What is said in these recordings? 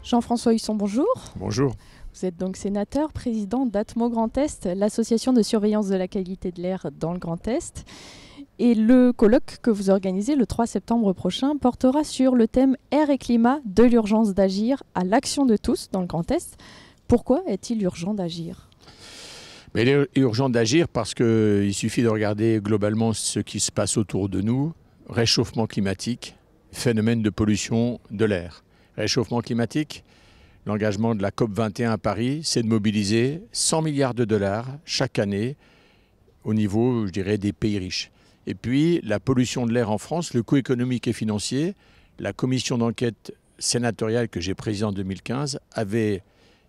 Jean-François Husson, bonjour. Bonjour. Vous êtes donc sénateur, président d'Atmo Grand Est, l'association de surveillance de la qualité de l'air dans le Grand Est. Et le colloque que vous organisez le 3 septembre prochain portera sur le thème Air et climat, de l'urgence d'agir à l'action de tous dans le Grand Est. Pourquoi est-il urgent d'agir ? Mais il est urgent d'agir parce qu'il suffit de regarder globalement ce qui se passe autour de nous. Réchauffement climatique, phénomène de pollution de l'air. Réchauffement climatique, l'engagement de la COP21 à Paris, c'est de mobiliser 100 milliards de dollars chaque année au niveau, je dirais, des pays riches. Et puis, la pollution de l'air en France, le coût économique et financier, la commission d'enquête sénatoriale que j'ai présidée en 2015 avait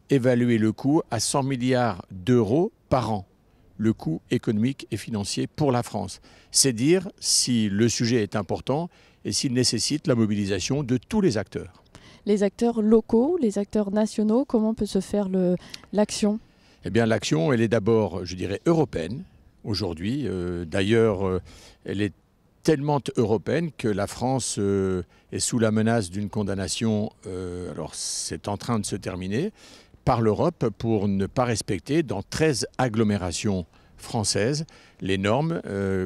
évalué le coût à 100 milliards d'euros par an. Le coût économique et financier pour la France. C'est dire si le sujet est important et s'il nécessite la mobilisation de tous les acteurs. Les acteurs locaux, les acteurs nationaux, comment peut se faire l'action ? Eh bien, l'action, elle est d'abord, je dirais, européenne aujourd'hui. D'ailleurs, elle est tellement européenne que la France est sous la menace d'une condamnation, alors c'est en train de se terminer, par l'Europe pour ne pas respecter dans 13 agglomérations françaises les normes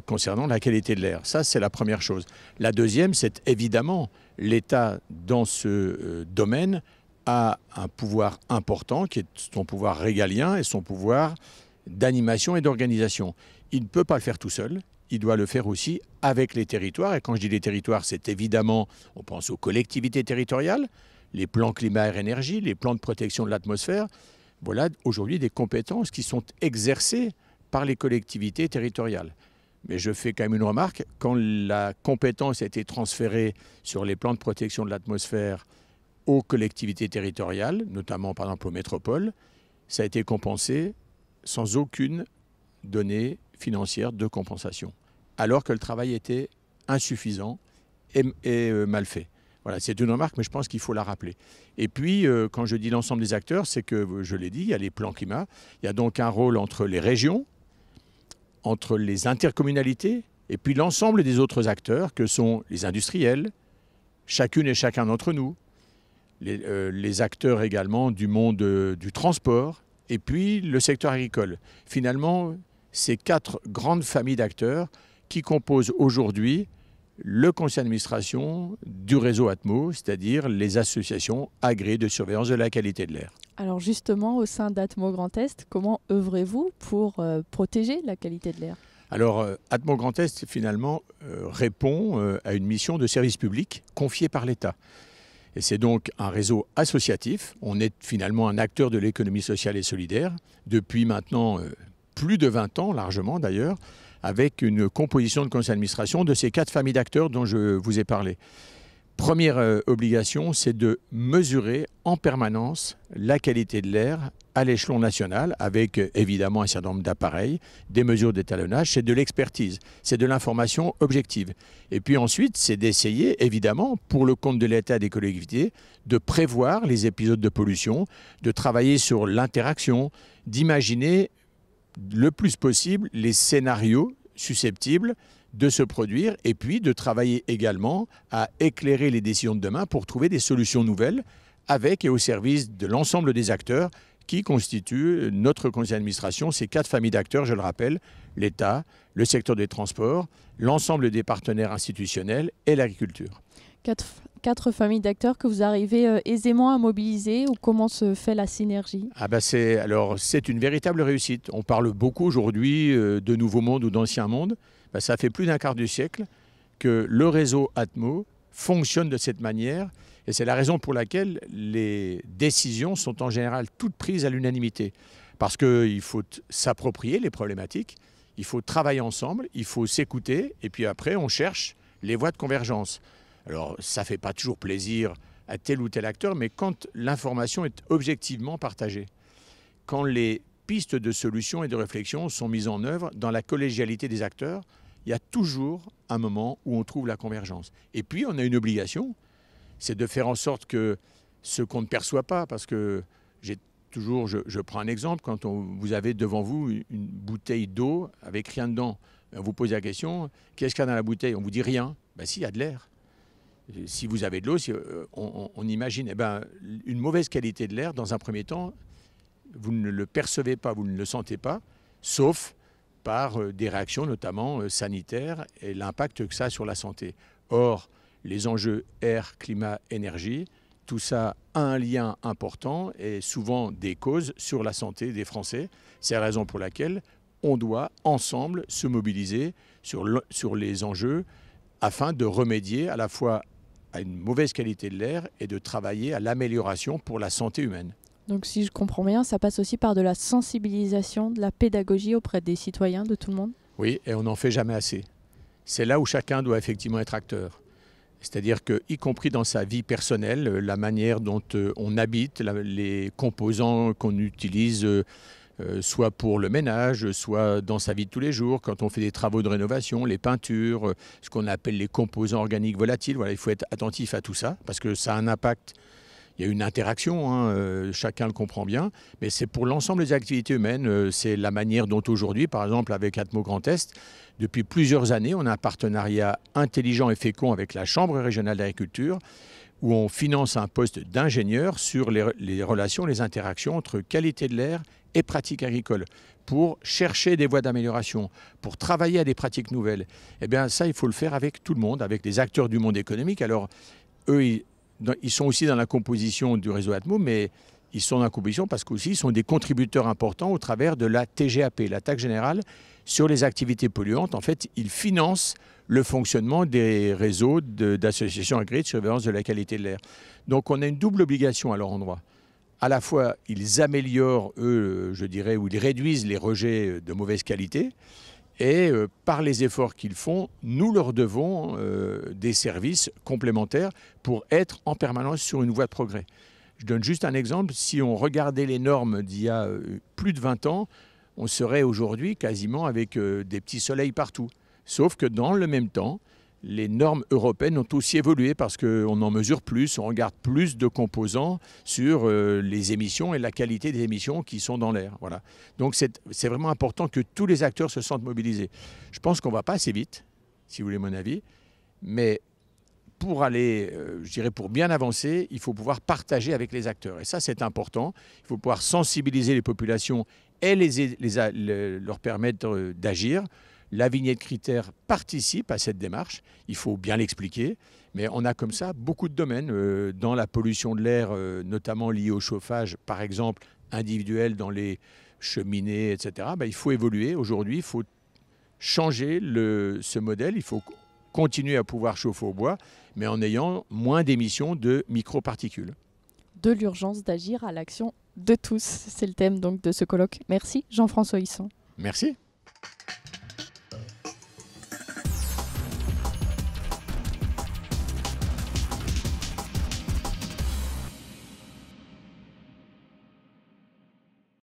concernant la qualité de l'air. Ça, c'est la première chose. La deuxième, c'est évidemment l'État dans ce domaine a un pouvoir important qui est son pouvoir régalien et son pouvoir d'animation et d'organisation. Il ne peut pas le faire tout seul. Il doit le faire aussi avec les territoires. Et quand je dis les territoires, c'est évidemment, on pense aux collectivités territoriales, les plans climat-air-énergie, les plans de protection de l'atmosphère. Voilà aujourd'hui des compétences qui sont exercées par les collectivités territoriales. Mais je fais quand même une remarque, quand la compétence a été transférée sur les plans de protection de l'atmosphère aux collectivités territoriales, notamment par exemple aux métropoles, ça a été compensé sans aucune donnée financière de compensation, alors que le travail était insuffisant et mal fait. Voilà, c'est une remarque, mais je pense qu'il faut la rappeler. Et puis, quand je dis l'ensemble des acteurs, c'est que, je l'ai dit, il y a les plans climat, il y a donc un rôle entre les régions, entre les intercommunalités, et puis l'ensemble des autres acteurs, que sont les industriels, chacune et chacun d'entre nous, les acteurs également du monde du transport, et puis le secteur agricole. Finalement, ces 4 grandes familles d'acteurs qui composent aujourd'hui le conseil d'administration du réseau Atmo, c'est-à-dire les associations agréées de surveillance de la qualité de l'air. Alors justement, au sein d'Atmo Grand Est, comment œuvrez-vous pour protéger la qualité de l'air ? Alors, Atmo Grand Est, finalement, répond à une mission de service public confiée par l'État. Et c'est donc un réseau associatif. On est finalement un acteur de l'économie sociale et solidaire depuis maintenant plus de 20 ans, largement d'ailleurs, avec une composition de conseil d'administration de ces 4 familles d'acteurs dont je vous ai parlé. Première obligation, c'est de mesurer en permanence la qualité de l'air à l'échelon national, avec évidemment un certain nombre d'appareils, des mesures d'étalonnage, c'est de l'expertise, c'est de l'information objective. Et puis ensuite, c'est d'essayer, évidemment, pour le compte de l'État et des collectivités, de prévoir les épisodes de pollution, de travailler sur l'interaction, d'imaginer le plus possible les scénarios susceptibles de se produire et puis de travailler également à éclairer les décisions de demain pour trouver des solutions nouvelles avec et au service de l'ensemble des acteurs qui constituent notre conseil d'administration, ces 4 familles d'acteurs, je le rappelle, l'État, le secteur des transports, l'ensemble des partenaires institutionnels et l'agriculture. 4 familles d'acteurs que vous arrivez aisément à mobiliser, ou comment se fait la synergie ? C'est une véritable réussite. On parle beaucoup aujourd'hui de nouveau monde ou d'ancien monde. Ça fait plus d'un quart du siècle que le réseau Atmo fonctionne de cette manière et c'est la raison pour laquelle les décisions sont en général toutes prises à l'unanimité. Parce qu'il faut s'approprier les problématiques, il faut travailler ensemble, il faut s'écouter et puis après on cherche les voies de convergence. Alors ça ne fait pas toujours plaisir à tel ou tel acteur, mais quand l'information est objectivement partagée, quand les pistes de solutions et de réflexion sont mises en œuvre dans la collégialité des acteurs, il y a toujours un moment où on trouve la convergence. Et puis, on a une obligation, c'est de faire en sorte que ce qu'on ne perçoit pas, parce que je prends un exemple, quand vous avez devant vous une bouteille d'eau avec rien dedans, on vous pose la question, qu'est-ce qu'il y a dans la bouteille ? On vous dit rien. Si, il y a de l'air. Si vous avez de l'eau, on imagine une mauvaise qualité de l'air, dans un premier temps, vous ne le percevez pas, vous ne le sentez pas, sauf par des réactions notamment sanitaires et l'impact que ça a sur la santé. Or, les enjeux air, climat, énergie, tout ça a un lien important et souvent des causes sur la santé des Français. C'est la raison pour laquelle on doit ensemble se mobiliser sur les enjeux afin de remédier à la fois à une mauvaise qualité de l'air et de travailler à l'amélioration pour la santé humaine. Donc si je comprends bien, ça passe aussi par de la sensibilisation, de la pédagogie auprès des citoyens, de tout le monde? Oui, et on n'en fait jamais assez. C'est là où chacun doit effectivement être acteur. C'est-à-dire que, y compris dans sa vie personnelle, la manière dont on habite, les composants qu'on utilise, soit pour le ménage, soit dans sa vie de tous les jours, quand on fait des travaux de rénovation, les peintures, ce qu'on appelle les composants organiques volatiles. Voilà, il faut être attentif à tout ça, parce que ça a un impact. Il y a une interaction, chacun le comprend bien, mais c'est pour l'ensemble des activités humaines. C'est la manière dont aujourd'hui, par exemple avec Atmo Grand Est, depuis plusieurs années, on a un partenariat intelligent et fécond avec la Chambre régionale d'agriculture, où on finance un poste d'ingénieur sur les relations, les interactions entre qualité de l'air et pratiques agricoles, pour chercher des voies d'amélioration, pour travailler à des pratiques nouvelles. Eh bien ça, il faut le faire avec tout le monde, avec les acteurs du monde économique. Alors, eux, ils sont aussi dans la composition du réseau Atmo, mais ils sont dans la composition parce qu'ils sont des contributeurs importants au travers de la TGAP, la taxe générale sur les activités polluantes. En fait, ils financent le fonctionnement des réseaux d'associations agréées de surveillance de la qualité de l'air. Donc on a une double obligation à leur endroit. À la fois, ils améliorent, eux, je dirais, ou ils réduisent les rejets de mauvaise qualité, et par les efforts qu'ils font, nous leur devons des services complémentaires pour être en permanence sur une voie de progrès. Je donne juste un exemple. Si on regardait les normes d'il y a plus de 20 ans, on serait aujourd'hui quasiment avec des petits soleils partout. Sauf que dans le même temps, les normes européennes ont aussi évolué parce qu'on en mesure plus, on regarde plus de composants sur les émissions et la qualité des émissions qui sont dans l'air. Voilà. Donc c'est vraiment important que tous les acteurs se sentent mobilisés. Je pense qu'on ne va pas assez vite, si vous voulez mon avis, mais pour aller, je dirais, pour bien avancer, il faut pouvoir partager avec les acteurs. Et ça, c'est important. Il faut pouvoir sensibiliser les populations et leur permettre d'agir. La vignette critère participe à cette démarche, il faut bien l'expliquer, mais on a comme ça beaucoup de domaines dans la pollution de l'air, notamment liée au chauffage, par exemple, individuel dans les cheminées, etc. Il faut évoluer. Aujourd'hui, il faut changer ce modèle, il faut continuer à pouvoir chauffer au bois, mais en ayant moins d'émissions de microparticules. De l'urgence d'agir à l'action de tous, c'est le thème donc de ce colloque. Merci Jean-François Husson. Merci.